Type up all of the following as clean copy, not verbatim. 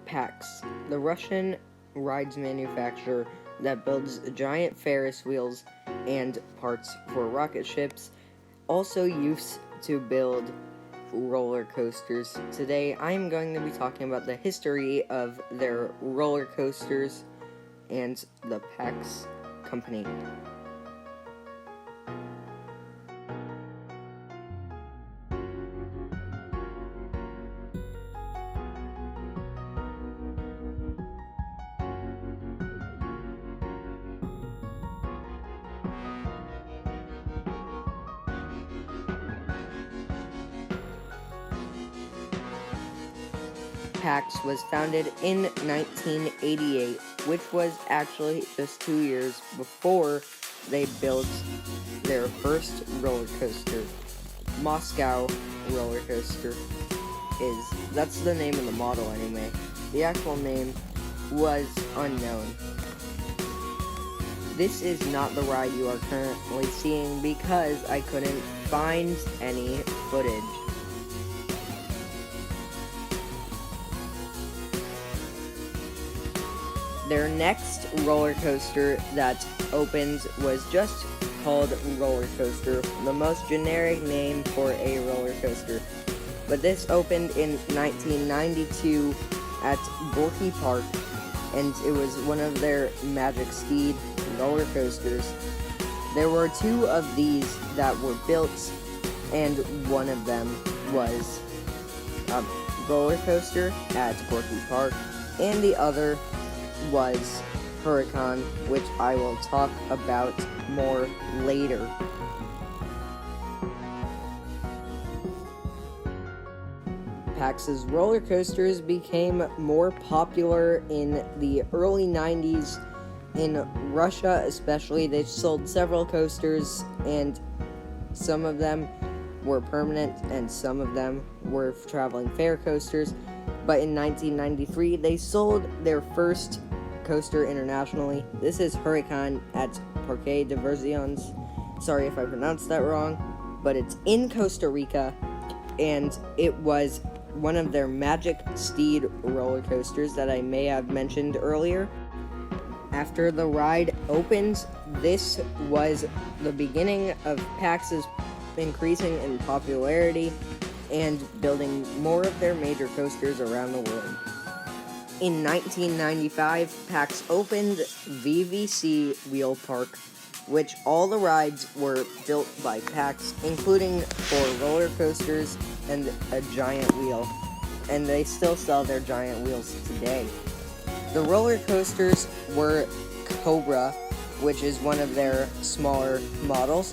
PAX, the Russian rides manufacturer that builds giant Ferris wheels and parts for rocket ships, also used to build roller coasters. Today, I am going to be talking about the history of their roller coasters and the PAX company. PAX was founded in 1988, which was actually just 2 years before they built their first roller coaster. Moscow roller coaster that's the name of the model anyway. The actual name was unknown. This is not the ride you are currently seeing because I couldn't find any footage. Their next roller coaster that opened was just called Roller Coaster, the most generic name for a roller coaster. But this opened in 1992 at Gorky Park, and it was one of their Magic Steed roller coasters. There were 2 of these that were built, and one of them was a roller coaster at Gorky Park, and the other was Huracan, which I will talk about more later. PAX's roller coasters became more popular in the early 90s. In Russia especially, they sold several coasters, and some of them were permanent and some of them were traveling fair coasters. But in 1993, they sold their first coaster internationally. This is Huracan at Parque Diversiones. Sorry if I pronounced that wrong, but it's in Costa Rica, and it was one of their Magic Steed roller coasters that I may have mentioned earlier. After the ride opened, this was the beginning of PAX's increasing in popularity and building more of their major coasters around the world. In 1995, PAX opened VVC Wheel Park, which all the rides were built by PAX, including 4 roller coasters and a giant wheel, and they still sell their giant wheels today. The roller coasters were Cobra, which is one of their smaller models.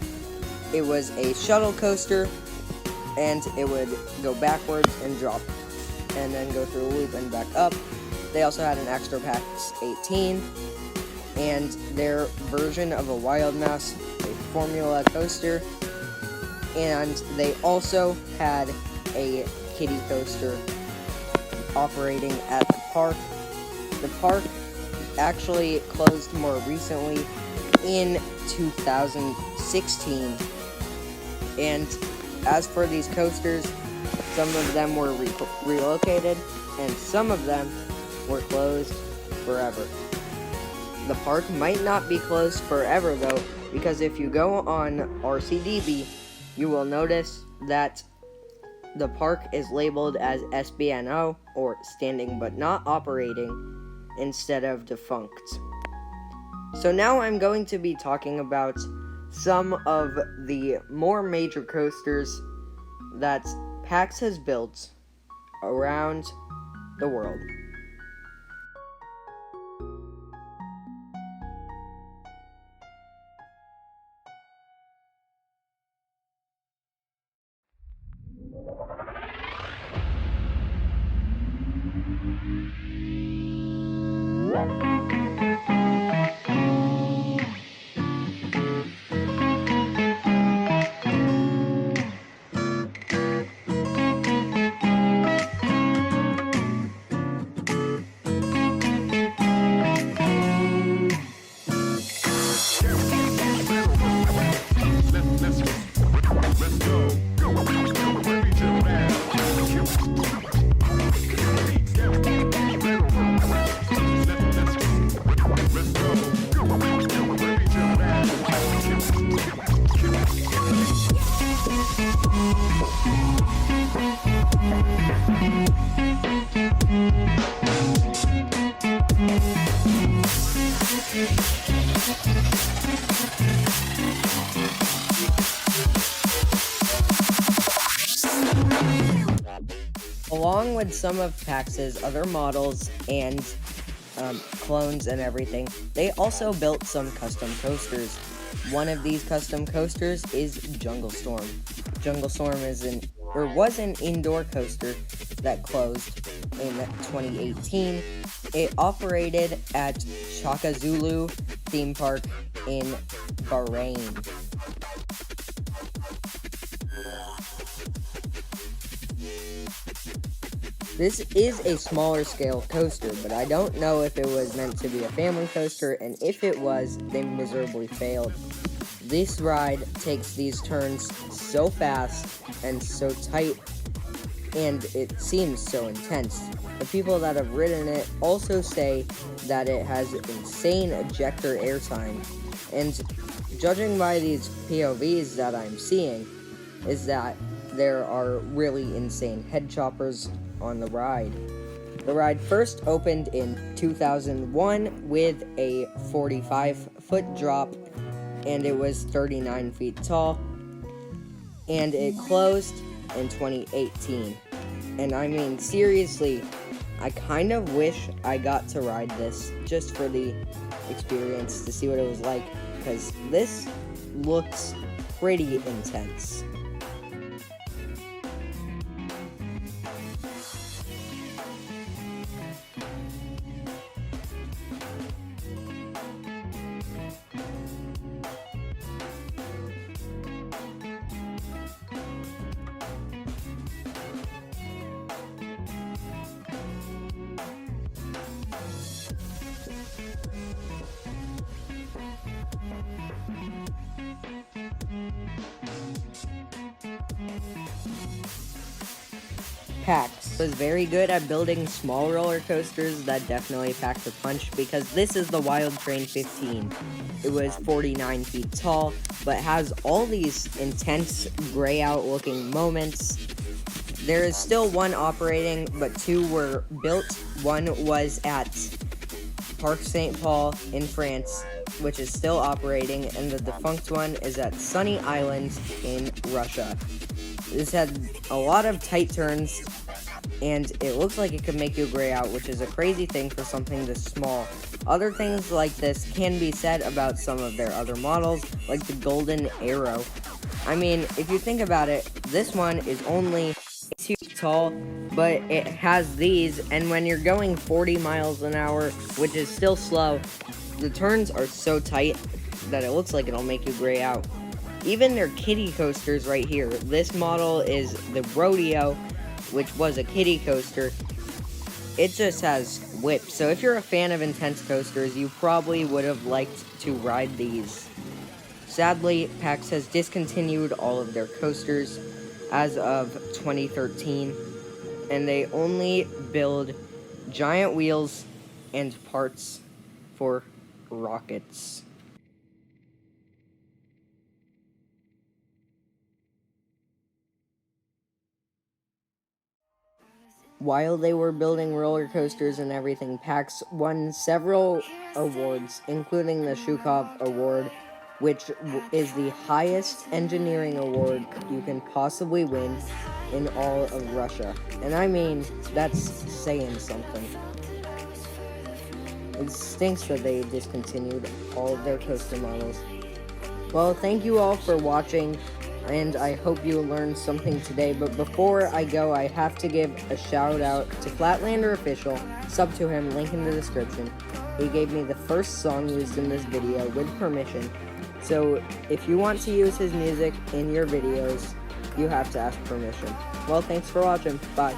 It was a shuttle coaster, and it would go backwards and drop, and then go through a loop and back up. They also had an extra PAX 18, and their version of a Wild Mouse, a Formula coaster, and they also had a kiddie coaster operating at the park. The park actually closed more recently in 2016, and as for these coasters, some of them were relocated, and some of them were closed forever. The park might not be closed forever though, because if you go on RCDB, you will notice that the park is labeled as SBNO, or Standing But Not Operating, instead of Defunct. So now I'm going to be talking about some of the more major coasters that PAX has built around the world. with some of PAX's other models and clones and everything, they also built some custom coasters. One of these custom coasters is Jungle Storm. Jungle Storm was an indoor coaster that closed in 2018. It operated at Shaka Zulu theme park in Bahrain. This is a smaller scale coaster, but I don't know if it was meant to be a family coaster, and if it was, they miserably failed. This ride takes these turns so fast and so tight, and it seems so intense. The people that have ridden it also say that it has insane ejector airtime, and judging by these POVs that I'm seeing, is that there are really insane head choppers on the ride. The ride first opened in 2001 with a 45-foot drop, and it was 39 feet tall, and it closed in 2018. And I mean, seriously, I kind of wish I got to ride this just for the experience, to see what it was like, because this looks pretty intense. PAX was very good at building small roller coasters that definitely packed a punch, because this is the Wild Train 15. It was 49 feet tall, but has all these intense gray out looking moments. There is still one operating, but two were built. One was at Parc St. Paul in France, which is still operating, and the defunct one is at Sunny Island in Russia. This had a lot of tight turns, and it looks like it could make you gray out, which is a crazy thing for something this small. Other things like this can be said about some of their other models, like the Golden Arrow. I mean, if you think about it, this one is only 2 feet tall, but it has these, and when you're going 40 miles an hour, which is still slow, the turns are so tight that it looks like it'll make you gray out. Even their kiddie coasters right here. This model is the Rodeo, which was a kiddie coaster. It just has whips. So if you're a fan of intense coasters, you probably would have liked to ride these. Sadly, PAX has discontinued all of their coasters as of 2013, and they only build giant wheels and parts for rockets. While they were building roller coasters and everything, PAX won several awards, including the Shukov Award, which is the highest engineering award you can possibly win in all of Russia. And I mean, that's saying something. It stinks that they discontinued all of their coaster models. Well, thank you all for watching, and I hope you learned something today. But before I go, I have to give a shout out to Flatlander Official. Sub to him, link in the description. He gave me the first song used in this video with permission. So if you want to use his music in your videos, you have to ask permission. Well, thanks for watching. Bye.